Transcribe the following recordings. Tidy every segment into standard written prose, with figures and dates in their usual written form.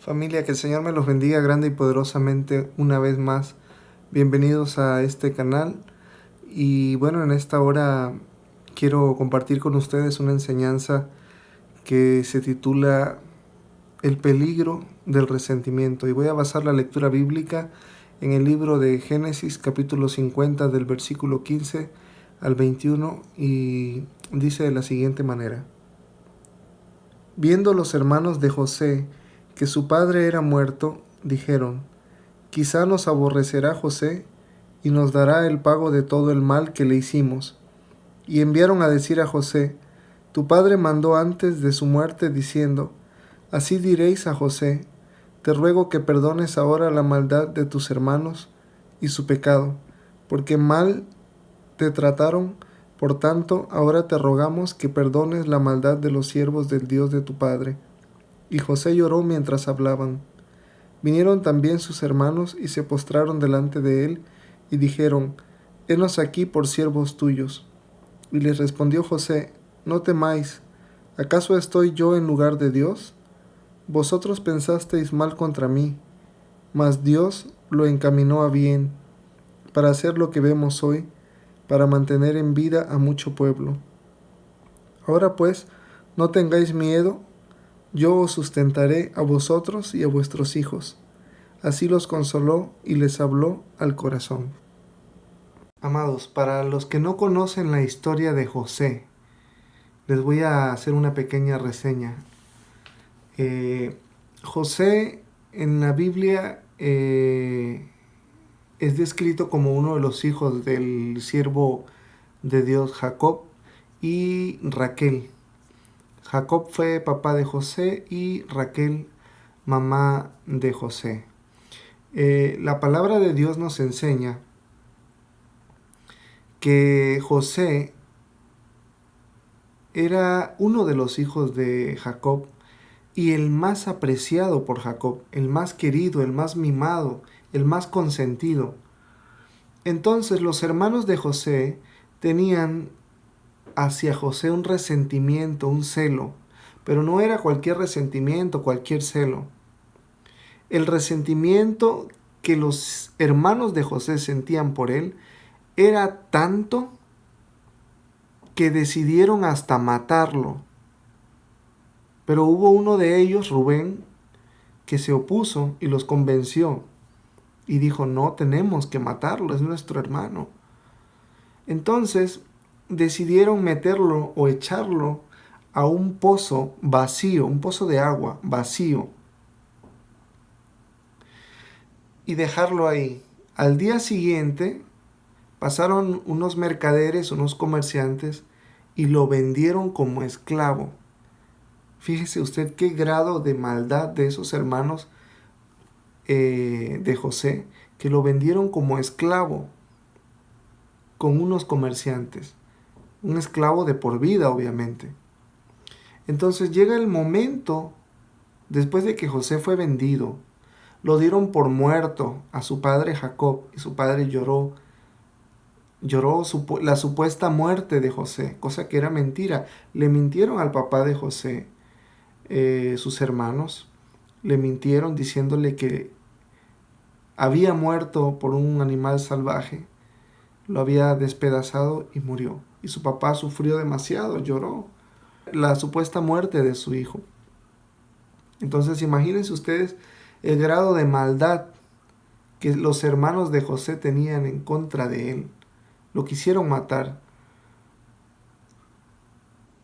Familia, que el Señor me los bendiga grande y poderosamente una vez más. Bienvenidos a este canal. Y bueno, en esta hora quiero compartir con ustedes una enseñanza que se titula El peligro del resentimiento. Y voy a basar la lectura bíblica en el libro de Génesis, capítulo 50, del versículo 15 al 21, y dice de la siguiente manera. Viendo los hermanos de José que su padre era muerto, dijeron: quizá nos aborrecerá José y nos dará el pago de todo el mal que le hicimos. Y enviaron a decir a José: tu padre mandó antes de su muerte diciendo: así diréis a José, te ruego que perdones ahora la maldad de tus hermanos y su pecado, porque mal te trataron. Por tanto, ahora te rogamos que perdones la maldad de los siervos del Dios de tu padre. Y José lloró mientras hablaban. Vinieron también sus hermanos y se postraron delante de él y dijeron: henos aquí por siervos tuyos. Y les respondió José: no temáis, ¿acaso estoy yo en lugar de Dios? Vosotros pensasteis mal contra mí, mas Dios lo encaminó a bien, para hacer lo que vemos hoy, para mantener en vida a mucho pueblo. Ahora pues, no tengáis miedo, yo os sustentaré a vosotros y a vuestros hijos. Así los consoló y les habló al corazón. Amados, para los que no conocen la historia de José, les voy a hacer una pequeña reseña. José en la Biblia es descrito como uno de los hijos del siervo de Dios Jacob y Raquel. Jacob fue papá de José y Raquel mamá de José. La palabra de Dios nos enseña que José era uno de los hijos de Jacob y el más apreciado por Jacob, el más querido, el más mimado, el más consentido. Entonces los hermanos de José tenían hacia José un resentimiento, un celo, pero no era cualquier resentimiento, cualquier celo. El resentimiento que los hermanos de José sentían por él era tanto que decidieron hasta matarlo. Pero hubo uno de ellos, Rubén, que se opuso y los convenció y dijo: no tenemos que matarlo, es nuestro hermano. Entonces decidieron meterlo o echarlo a un pozo vacío, un pozo de agua vacío, y dejarlo ahí. Al día siguiente pasaron unos mercaderes, unos comerciantes, y lo vendieron como esclavo. Fíjese usted qué grado de maldad de esos hermanos de José, que lo vendieron como esclavo con unos comerciantes. Un esclavo de por vida, obviamente. Entonces llega el momento, después de que José fue vendido, lo dieron por muerto a su padre Jacob, y su padre lloró la supuesta muerte de José, cosa que era mentira. Le mintieron al papá de José, sus hermanos, le mintieron diciéndole que había muerto por un animal salvaje, lo había despedazado y murió. Y su papá sufrió demasiado, lloró la supuesta muerte de su hijo. Entonces imagínense ustedes el grado de maldad que los hermanos de José tenían en contra de él. Lo quisieron matar.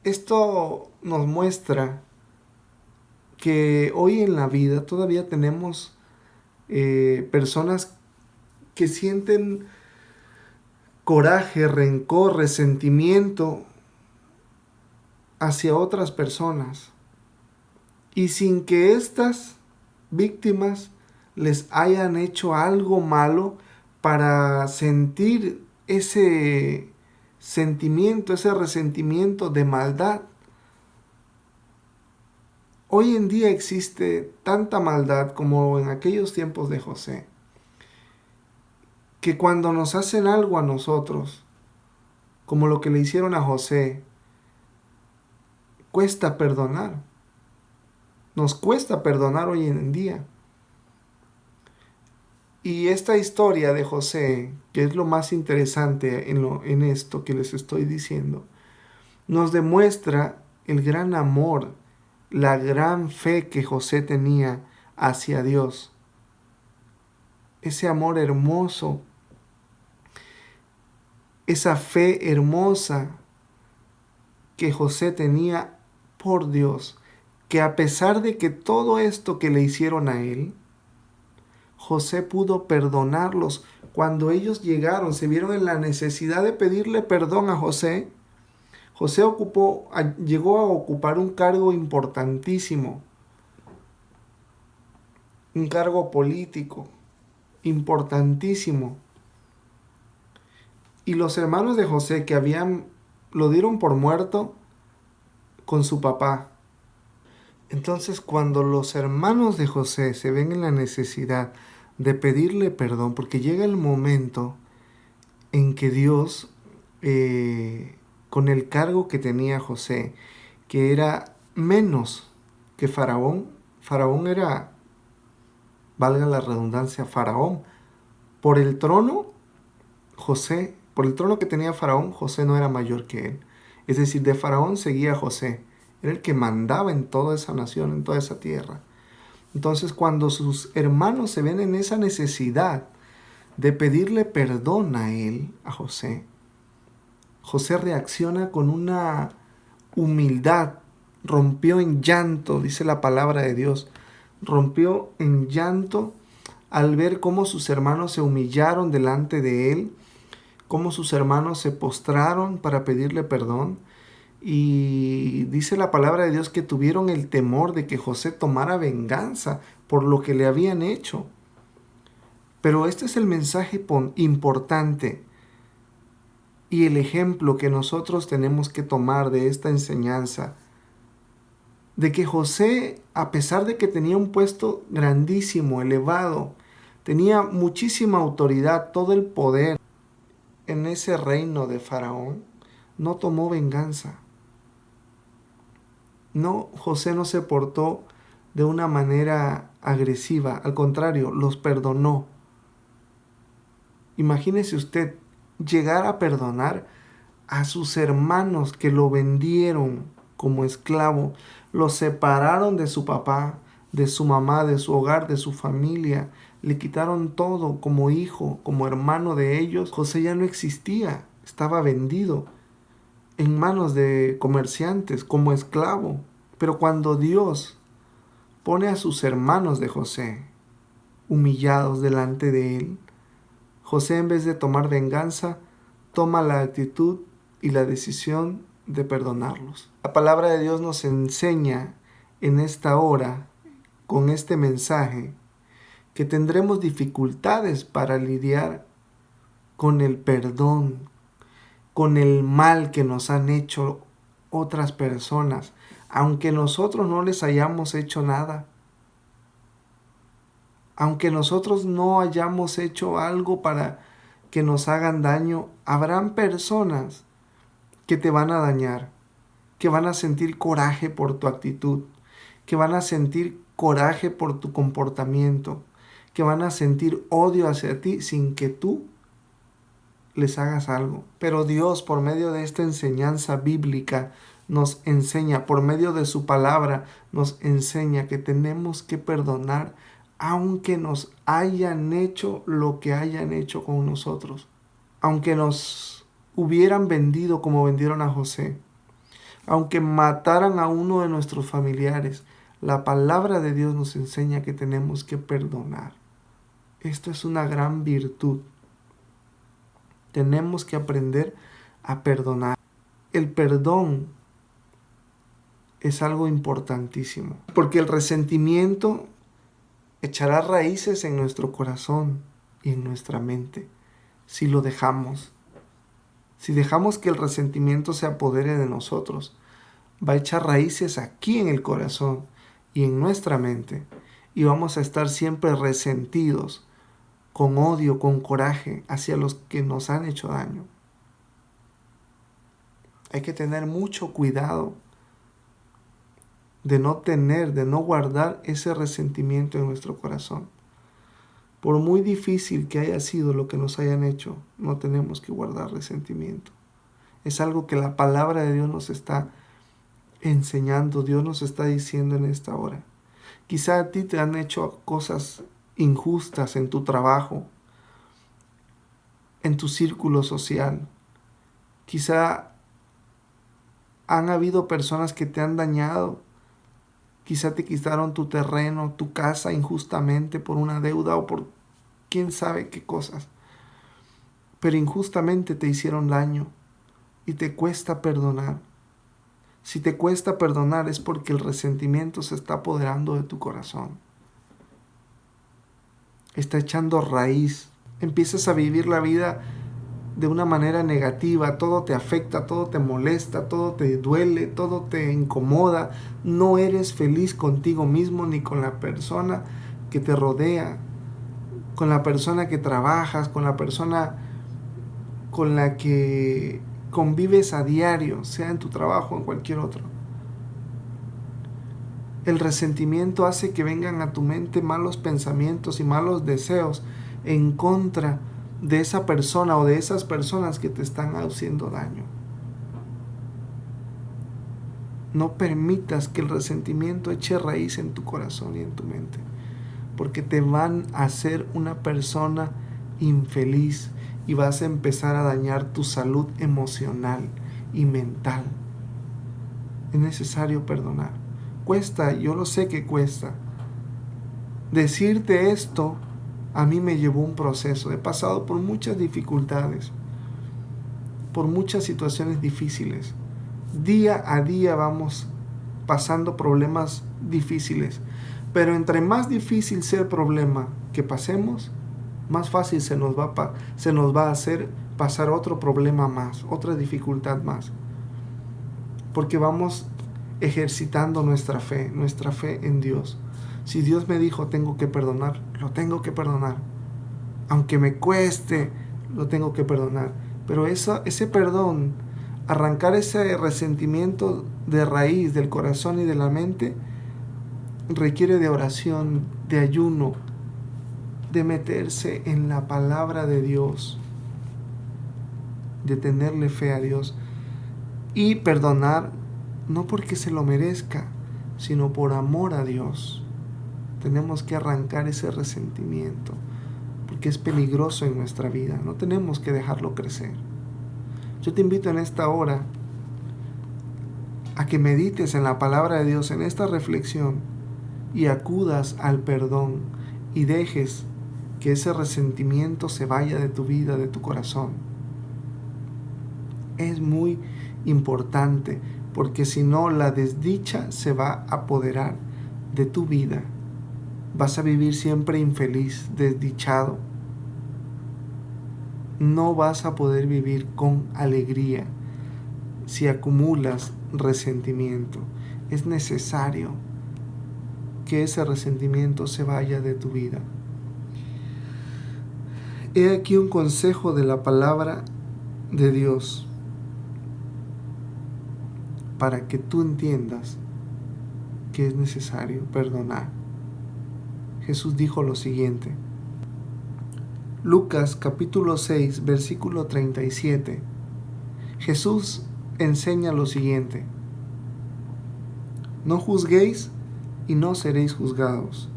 Esto nos muestra que hoy en la vida todavía tenemos personas que sienten coraje, rencor, resentimiento hacia otras personas, y sin que estas víctimas les hayan hecho algo malo para sentir ese sentimiento, ese resentimiento de maldad. Hoy en día existe tanta maldad como en aquellos tiempos de José, que cuando nos hacen algo a nosotros, como lo que le hicieron a José, cuesta perdonar. Nos cuesta perdonar hoy en día. Y esta historia de José, que es lo más interesante en esto que les estoy diciendo, nos demuestra el gran amor, la gran fe que José tenía hacia Dios. Ese amor hermoso, esa fe hermosa que José tenía por Dios, que a pesar de que todo esto que le hicieron a él, José pudo perdonarlos. Cuando ellos llegaron, se vieron en la necesidad de pedirle perdón a José. José llegó a ocupar un cargo importantísimo, un cargo político importantísimo. Y los hermanos de José lo dieron por muerto con su papá. Entonces, cuando los hermanos de José se ven en la necesidad de pedirle perdón, porque llega el momento en que Dios, con el cargo que tenía José, que era menos que Faraón, Faraón era, valga la redundancia, Faraón, por el trono, por el trono que tenía Faraón, José no era mayor que él. Es decir, de Faraón seguía José, era el que mandaba en toda esa nación, en toda esa tierra. Entonces, cuando sus hermanos se ven en esa necesidad de pedirle perdón a él, a José, José reacciona con una humildad, rompió en llanto, dice la palabra de Dios, rompió en llanto al ver cómo sus hermanos se humillaron delante de él, cómo sus hermanos se postraron para pedirle perdón. Y dice la palabra de Dios que tuvieron el temor de que José tomara venganza por lo que le habían hecho. Pero este es el mensaje importante y el ejemplo que nosotros tenemos que tomar de esta enseñanza, de que José, a pesar de que tenía un puesto grandísimo, elevado, tenía muchísima autoridad, todo el poder en ese reino de Faraón, no tomó venganza. No, José no se portó de una manera agresiva, al contrario, los perdonó. Imagínese usted llegar a perdonar a sus hermanos que lo vendieron como esclavo, lo separaron de su papá, de su mamá, de su hogar, de su familia, le quitaron todo como hijo, como hermano de ellos. José ya no existía, estaba vendido en manos de comerciantes como esclavo. Pero cuando Dios pone a sus hermanos de José humillados delante de él, José, en vez de tomar venganza, toma la actitud y la decisión de perdonarlos. La palabra de Dios nos enseña en esta hora, con este mensaje, que tendremos dificultades para lidiar con el perdón, con el mal que nos han hecho otras personas, aunque nosotros no les hayamos hecho nada. Aunque nosotros no hayamos hecho algo para que nos hagan daño, habrán personas que te van a dañar, que van a sentir coraje por tu actitud, que van a sentir coraje por tu comportamiento, que van a sentir odio hacia ti sin que tú les hagas algo. Pero Dios, por medio de esta enseñanza bíblica, nos enseña, por medio de su palabra, nos enseña que tenemos que perdonar aunque nos hayan hecho lo que hayan hecho con nosotros. Aunque nos hubieran vendido como vendieron a José. Aunque mataran a uno de nuestros familiares. La palabra de Dios nos enseña que tenemos que perdonar. Esto es una gran virtud. Tenemos que aprender a perdonar. El perdón es algo importantísimo. Porque el resentimiento echará raíces en nuestro corazón y en nuestra mente si lo dejamos. Si dejamos que el resentimiento se apodere de nosotros, va a echar raíces aquí en el corazón y en nuestra mente. Y vamos a estar siempre resentidos, con odio, con coraje hacia los que nos han hecho daño. Hay que tener mucho cuidado de no guardar ese resentimiento en nuestro corazón. Por muy difícil que haya sido lo que nos hayan hecho, no tenemos que guardar resentimiento. Es algo que la palabra de Dios nos está enseñando, Dios nos está diciendo en esta hora. Quizá a ti te han hecho cosas injustas en tu trabajo, en tu círculo social. Quizá han habido personas que te han dañado. Quizá te quitaron tu terreno, tu casa injustamente por una deuda o por quién sabe qué cosas. Pero injustamente te hicieron daño y te cuesta perdonar. Si te cuesta perdonar es porque el resentimiento se está apoderando de tu corazón. Está echando raíz. Empiezas a vivir la vida de una manera negativa, todo te afecta, todo te molesta, todo te duele, todo te incomoda. No eres feliz contigo mismo ni con la persona que te rodea, con la persona que trabajas, con la persona con la que convives a diario, sea en tu trabajo o en cualquier otro. El resentimiento hace que vengan a tu mente malos pensamientos y malos deseos en contra de esa persona o de esas personas que te están haciendo daño. No permitas que el resentimiento eche raíz en tu corazón y en tu mente, porque te van a hacer una persona infeliz y vas a empezar a dañar tu salud emocional y mental. Es necesario perdonar. Cuesta, yo lo sé que cuesta. Decirte esto a mí me llevó un proceso. He pasado por muchas dificultades, por muchas situaciones difíciles. Día a día vamos pasando problemas difíciles. Pero entre más difícil sea el problema que pasemos, más fácil se nos va a hacer pasar otro problema más, otra dificultad más. Porque vamos ejercitando nuestra fe en Dios. Si Dios me dijo tengo que perdonar, lo tengo que perdonar. Aunque me cueste, lo tengo que perdonar. Pero ese perdón, arrancar ese resentimiento de raíz del corazón y de la mente, requiere de oración, de ayuno, de meterse en la palabra de Dios, de tenerle fe a Dios y perdonar no porque se lo merezca, sino por amor a Dios. Tenemos que arrancar ese resentimiento porque es peligroso en nuestra vida. No tenemos que dejarlo crecer. Yo te invito en esta hora a que medites en la palabra de Dios, en esta reflexión, y acudas al perdón y dejes que ese resentimiento se vaya de tu vida, de tu corazón. Es muy importante porque si no, la desdicha se va a apoderar de tu vida. Vas a vivir siempre infeliz, desdichado. No vas a poder vivir con alegría si acumulas resentimiento. Es necesario que ese resentimiento se vaya de tu vida. He aquí un consejo de la palabra de Dios para que tú entiendas que es necesario perdonar. Jesús dijo lo siguiente. Lucas capítulo 6, versículo 37. Jesús enseña lo siguiente. No juzguéis y no seréis juzgados.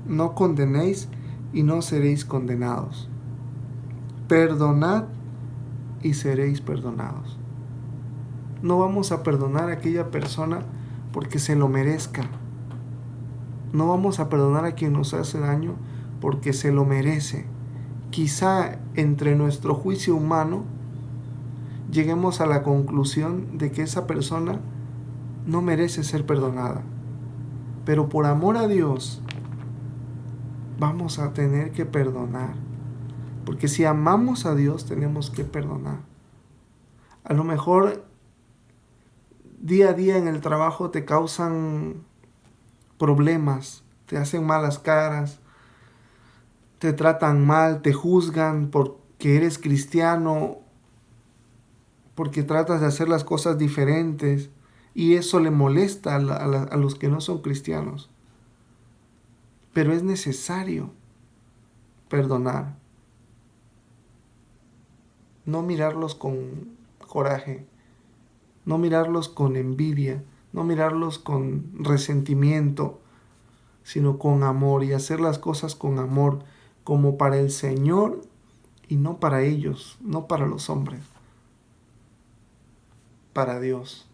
No condenéis y no seréis condenados. Perdonad y seréis perdonados. No vamos a perdonar a aquella persona porque se lo merezca. No vamos a perdonar a quien nos hace daño porque se lo merece. Quizá entre nuestro juicio humano lleguemos a la conclusión de que esa persona no merece ser perdonada. Pero por amor a Dios vamos a tener que perdonar. Porque si amamos a Dios tenemos que perdonar. A lo mejor día a día en el trabajo te causan problemas, te hacen malas caras, te tratan mal, te juzgan porque eres cristiano, porque tratas de hacer las cosas diferentes Y eso le molesta a los que no son cristianos. Pero es necesario perdonar. No mirarlos con coraje, no mirarlos con envidia, no mirarlos con resentimiento, sino con amor, y hacer las cosas con amor, como para el Señor y no para ellos, no para los hombres, para Dios.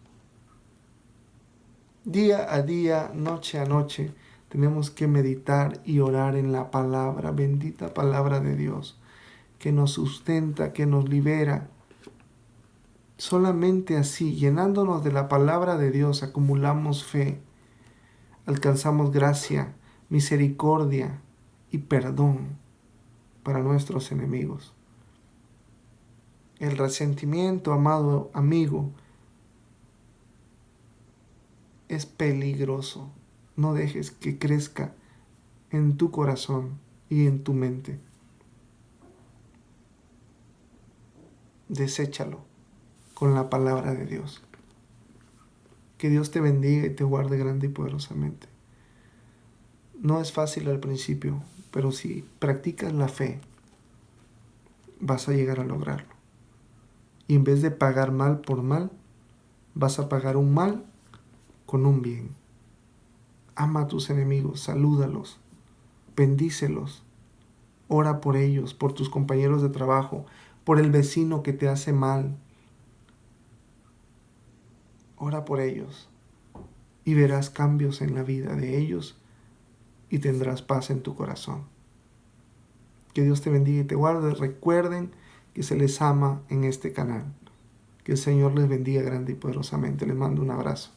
Día a día, noche a noche, tenemos que meditar y orar en la palabra, bendita palabra de Dios, que nos sustenta, que nos libera. Solamente así, llenándonos de la palabra de Dios, acumulamos fe, alcanzamos gracia, misericordia y perdón para nuestros enemigos. El resentimiento, amado amigo, es peligroso. No dejes que crezca en tu corazón y en tu mente. Deséchalo con la palabra de Dios. Que Dios te bendiga y te guarde grande y poderosamente. No es fácil al principio, pero si practicas la fe, vas a llegar a lograrlo. Y en vez de pagar mal por mal, vas a pagar un mal con un bien. Ama a tus enemigos, salúdalos, bendícelos, ora por ellos, por tus compañeros de trabajo, por el vecino que te hace mal. Ora por ellos y verás cambios en la vida de ellos y tendrás paz en tu corazón. Que Dios te bendiga y te guarde. Recuerden que se les ama en este canal. Que el Señor les bendiga grande y poderosamente. Les mando un abrazo.